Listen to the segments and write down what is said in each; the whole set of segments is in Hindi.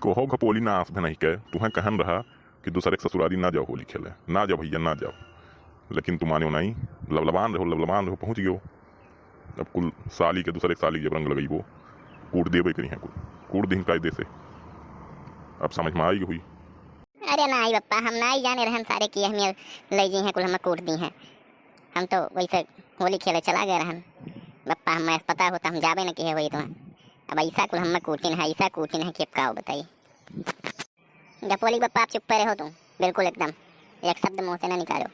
कहो घपोली ना आस नहीं कह तुम्हें कहन रहा कि दूसरे के ससुरारी ना जाओ होली खेले, ना जाओ भैया ना जाओ, लेकिन तुम मानो नहीं, लबलबान रहो पहुँच गयो। अब कुल साली के दूसरे साली जब रंग लगई वो कूट देवे करी है, कुल कूट दी कायदे से। अब समझ में आई हुई। अरे ना आई बप्पा, हम ना ही जाने रहन सारे की हमें ले जी हैं कुल हम कूट दी हैं। हम तो वैसे होली खेले चला गए रहन बप्पा, हमें पता होता हम जाबे न किए वही तो। अब ऐसा कुल हम कूटिन है, ऐसा कूटिन है कि का बताइए। गपोली बप्पा आप चुप पे रहो तुम, बिल्कुल एकदम एक शब्द मुंह से ना निकालो।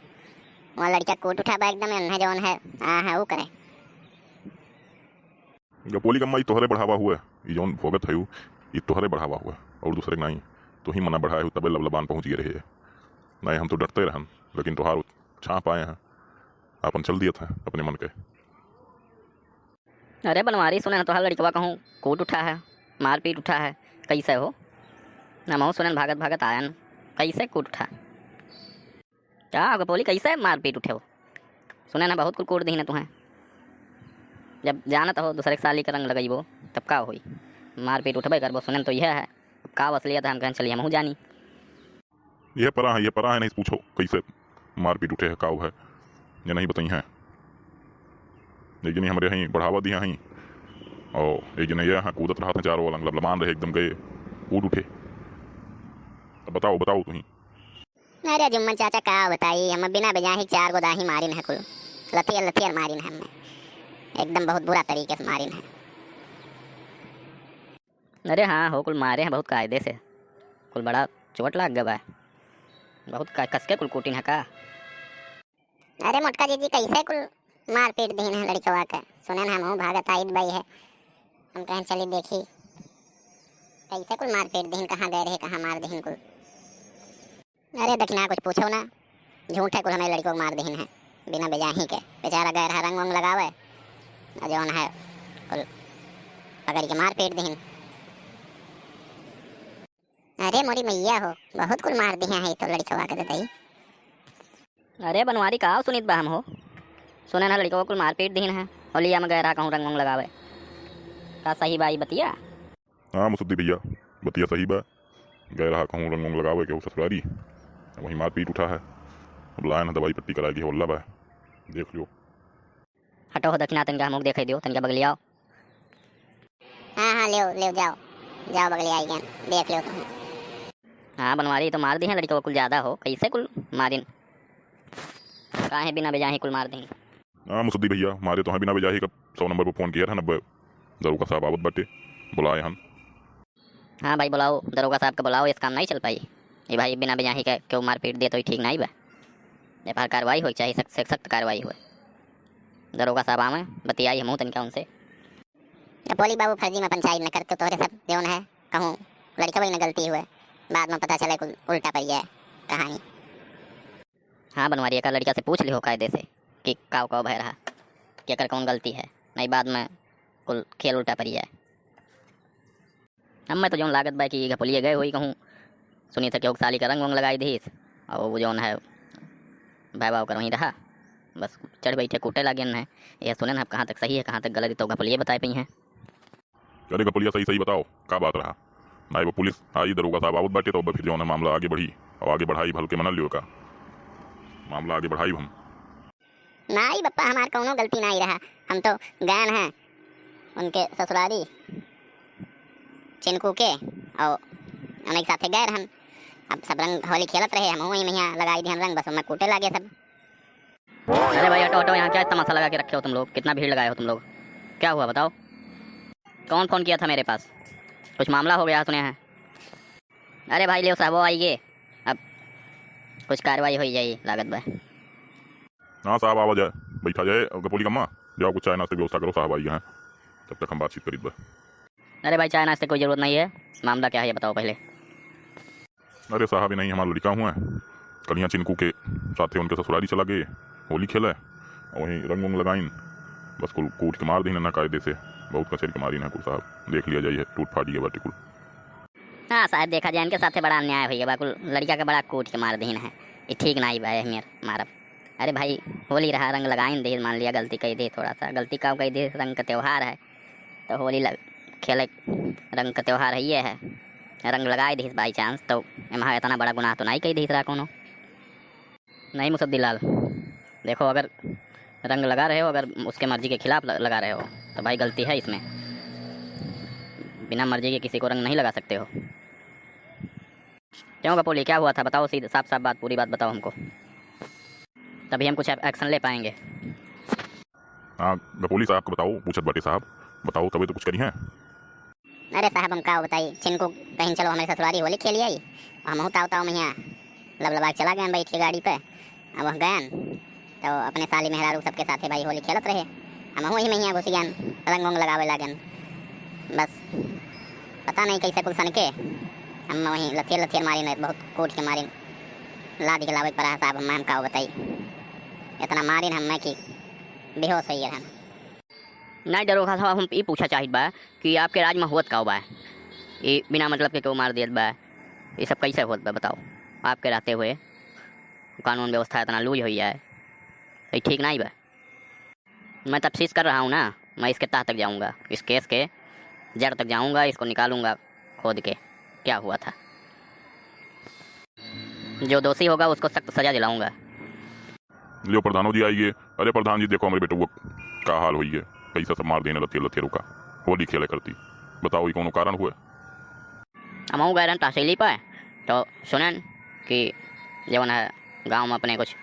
वहाँ लड़का कोट उठा एकदम है जौन है हाँ वो करे। गपोली कम्मा तोहरे बढ़ावा हुआ ये जौन भोगत है ये तोहरे बढ़ावा हुआ और दूसरे के नहीं। तो ही मना बढ़ाए हो तबे लबलबान पहुँच गए रहे। नहीं हम तो डरते रहन, लेकिन तोहार छाप आए हैं, अपन चल दिए थे अपने मन के। अरे बनवारी सुने तो हर लड़कवा कहूँ कूट उठा है, मारपीट उठा है, कैसे हो नमो सुनन भागत भागत आयन, कैसे कूट उठा क्या बोली, कैसे मारपीट उठे हो? सुने ना बहुत कुल कूट दी ना तुम्हें। जब जानत हो दूसरे साली का रंग लगई वो तब का हुई, मारपीट उठबे कर वो। सुने तो यह है का असलियत है, हम कहें चलिए हम जानी। ये परा है नहीं पूछो कैसे मारपीट उठे है काव है, ये नहीं बताई हैं। एक जनी हमारे यहीं बढ़ावा दिया हैं और एक जने ये यहाँ कूदत रहा था चारों अलग लबलबान रहे एकदम गए कूद उठे। अब बताओ तुम। अरे जुम्मन चाचा का बताई, हम बिना बजा ही 4 गो दाही मारिन है कुल, लथियर मारिन है हमने, एकदम बहुत बुरा तरीके से मारिन है। अरे हाँ हो कुल मारे हैं बहुत कायदे से, कुल बड़ा चोट लाग गया है, बहुत कसके कुल कूटिन है का। अरे मोटका जी कैसे कुल मारपीट दीन है लड़कवा का। सुने ना हम भागत आइट भाई है, हम कहें चली देखी कैसे कुल मारपीट दीन, कहाँ गए रहे कहाँ मार दीन कुल। अरे दक्षिणा कुछ पूछो ना, झूठ है कुल हमें लड़कों को मार दीन है बिना बेजाही के। बेचारा गए रहा रंग वंग लगावे और जौन है कुल पकड़ के मार पीट दीन। अरे मोरी मैया हो बहुत कुल मार दिया है तो लड़कवा के दई। अरे बनवारी का सुनित बा हम हो, सुने ना लड़कों को मारपीट दीन है, होलिया में गए रहा कहूँ रंग वंग लगावे का सही बाई बतिया। हाँ मुसद्दी भैया बतिया सही बा, गए रहा कहूँ रंग वंग लगावे के ससुरारी वहीं मारपीट उठा है। अब लाए ना दवाई पट्टी कराएगी होल्ला बा, देख लो। हटो हो दक्षिणा तनका मुख देखा दियो, तनका बगली आओ। हाँ ले जाओ बगले आई गन देख लो तुम। हाँ बनवारी तो मार दी है लड़कों को कुल ज़्यादा हो, कैसे कुल मारिन काहे बिना बेजाही कुल मार दी। हाँ मुसद्दी भैया मारे तो हैं बिना बेजाही, कब 100 नंबर पर फ़ोन किया था नब्बे दरोगा साहब आवत बाटे बुलाए हम। हाँ भाई बुलाओ, दरोगा साहब का बुलाओ, इस काम नहीं चल पाई ये भाई बिना बेजाही का क्यों मारपीट दिए तो ही ठीक नहीं बा। ये पर कार्रवाई हो चाहिए, सख्त से सख्त कार्रवाई हो। दरोगा साहब आवे बतियाई हम तनका उनसे। बोली बाबू फर्जी में पंचायत न करते तोहरे सब जौन है कहूँ लड़का वही न गलती हुए, बाद में पता चले कुल उल्टा पड़ जाए कहानी। हाँ बनवारी एक लड़का से पूछ लियो कायदे से कि काव भय रहा कि अगर कौन गलती है, नहीं बाद में कुल खेल उल्टा पड़ जाए। अब मैं तो जौन लागत बा कि घपुलिए गए हुई कहूँ सुनी था कि साली का रंग वंग लगाई दी और वो जौन है भाई बाव कर वहीं रहा, बस चढ़ बैठे कूटे लगे है। यह सुने ना कहाँ तक सही है कहाँ तक गलत है तो घपुलिए बताए पी हैं। अरे घपुलिया सही बताओ का बात रहा। ना वो पुलिस आई दरोगा साहब आवत बाटे तो फिर जो है मामला आगे बढ़ी और आगे बढ़ाई भल के मना लियो का मामला आगे बढ़ाई हम। नहीं बप्पा हमार कौनो गलती नहीं रहा, हम तो गए हैं उनके ससुरारी चिनकू के और हम एक साथ गए रहन। अब सब रंग होली खेलत रहे, हम वहीं यहाँ लगाई दी रंग, बस मैं कूटे लगे सब। अरे भाई हटो यहाँ क्या इतना मसाला लगा के रखे हो तुम लोग, कितना भीड़ लगाए हो तुम लोग, क्या हुआ बताओ? कौन फ़ोन किया था मेरे पास, कुछ मामला हो गया सुने हैं? अरे भाई ले साहब आइए, अब कुछ कार्रवाई हो जाए लागत बा। हाँ साहब आवा जाए बैठा जाए गपोली कम्मा जाओ कुछ चाय नाश्ते की व्यवस्था करो, साहब आई हैं तब तक हम बातचीत करीब बा। अरे भाई चाय नाश्ते कोई ज़रूरत नहीं है, मामला क्या है ये बताओ पहले। अरे साहब ही नहीं हमारा लड़का हुआ है कलियाँ चिनकू के साथ उनके ससुरारी चला गए होली खेला और वहीं रंग वंग लगाइन, बस कुल कूट के मार दी ना कायदे से, बहुत कचेरी के मारी ना कुल साहब, देख लिया जाइए टूट फाटी है बाटी कुल। हाँ साहब देखा जाए इनके साथ बड़ा अन्याय भैया बाकुल, लड़का का बड़ा कूट के मार दीन है, ये ठीक नहीं भाई मेर मारब। अरे भाई होली रहा रंग लगाइन दे, मान लिया गलती कही दे, थोड़ा सा गलती का कही दे, रंग का त्यौहार है तो होली खेले रंग का त्यौहार है ये है रंग लगाए दीस बाई चांस तो एमा इतना बड़ा गुनाह तो नहीं कही दीस रहा कोनो। नहीं मुसद्दीलाल, देखो अगर रंग लगा रहे हो, अगर उसके मर्जी के खिलाफ लगा रहे हो तो भाई गलती है इसमें। बिना मर्जी के किसी को रंग नहीं लगा सकते हो। क्यों कपोली, क्या हुआ था बताओ, सीधे साफ साफ बात, पूरी बात बताओ हमको, तभी हम कुछ एक्शन ले पाएंगे। हाँ गपोली साहब को बताओ, पूछत बटे साहब बताओ, तभी तो कुछ करी हैं। अरे साहब हम का बताई, चिनको कहीं चलो हमारे ससुरारी होली खेली आई, हम ताव ताव में यहाँ लबलबाग चला गए बैठ के गाड़ी पे। अब वह गए तो अपने साली मेहरारू सबके साथे भाई होली खेलत रहे, हम वही में यहाँ घुस गए, रंग वंग लगावे लागन। बस पता नहीं कैसे कुल सन के हम वहीं लथेर लथेर मारी न, बहुत कोट के मारी लाद के लावे पड़ा साहब। हम का बताई, इतना मारी हम मैं कि बेहोश हो गए। नहीं दरोगा साहब, हम ये पूछा चाहिए बा कि आपके राज में होत का बा, ये बिना मतलब के क्यों मार दियत बा, ये सब कैसे होत बा बताओ। आपके रहते हुए कानून व्यवस्था इतना लूज हुई है, ये ठीक नहीं बा। मैं तफ्तीश कर रहा हूँ ना, मैं इसके तह तक जाऊँगा, इस केस के जड़ तक जाऊँगा, इसको निकालूंगा खोद के क्या हुआ था। जो दोषी होगा उसको सख्त सजा दिलाऊंगा। लियो प्रधानो जी आइए। अरे प्रधान जी देखो हमारे बेटे वो का हाल हुई है, कैसा सब मार देने लथेर लथेर का होली खेले करती, बताओ ये कोनो कारण हुए। हम गए तहसीली पर तो सुनन कि जवन है गाँव में अपने कुछ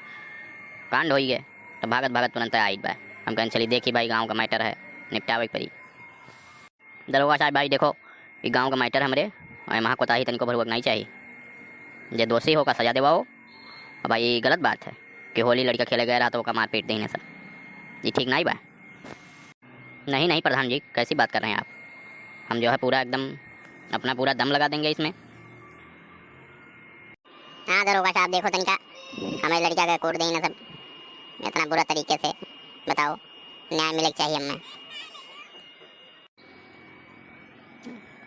कांड हो गए, तो भागत भागत तुरंत आई बा। हम कहन चली देखी भाई गांव का मैटर है, निपटावे पड़ी। दरोगा साहब भाई देखो, ये गांव का मैटर हमरे और यहाँ कोताही तनिको भरवक नहीं चाहिए। जे दोषी होगा सजा देवाओ, और भाई ये गलत बात है कि होली लड़का खेले गया रहा तो वो मार पीट देने सर, ये ठीक नहीं बा। नहीं नहीं प्रधान जी, कैसी बात कर रहे हैं आप, हम जो है पूरा एकदम अपना पूरा दम लगा देंगे इसमें। हाँ दरोगा साहब देखो तनिका हमारे लड़का का कोट देना सब इतना बुरा तरीके से, बताओ न्याय मिले चाहिए हमें।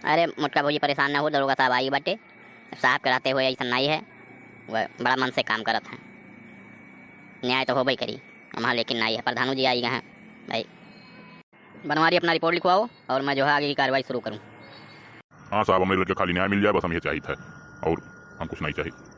अरे मुटका भौजी परेशान ना हो, दरोगा साहब आई बाटे, साहब कराते हुए ऐसा नहीं है, वह बड़ा मन से काम करत हैं, न्याय तो हो भाई करी हमारा, लेकिन नहीं है। प्रधानू जी आई हैं भाई, बनवारी अपना रिपोर्ट लिखवाओ और मैं जो है आगे की कार्रवाई शुरू करूँ। हाँ साहब हमें लड़के खाली न्याय मिल जाए बस, हम ये चाहिए था और हम कुछ नहीं चाहिए।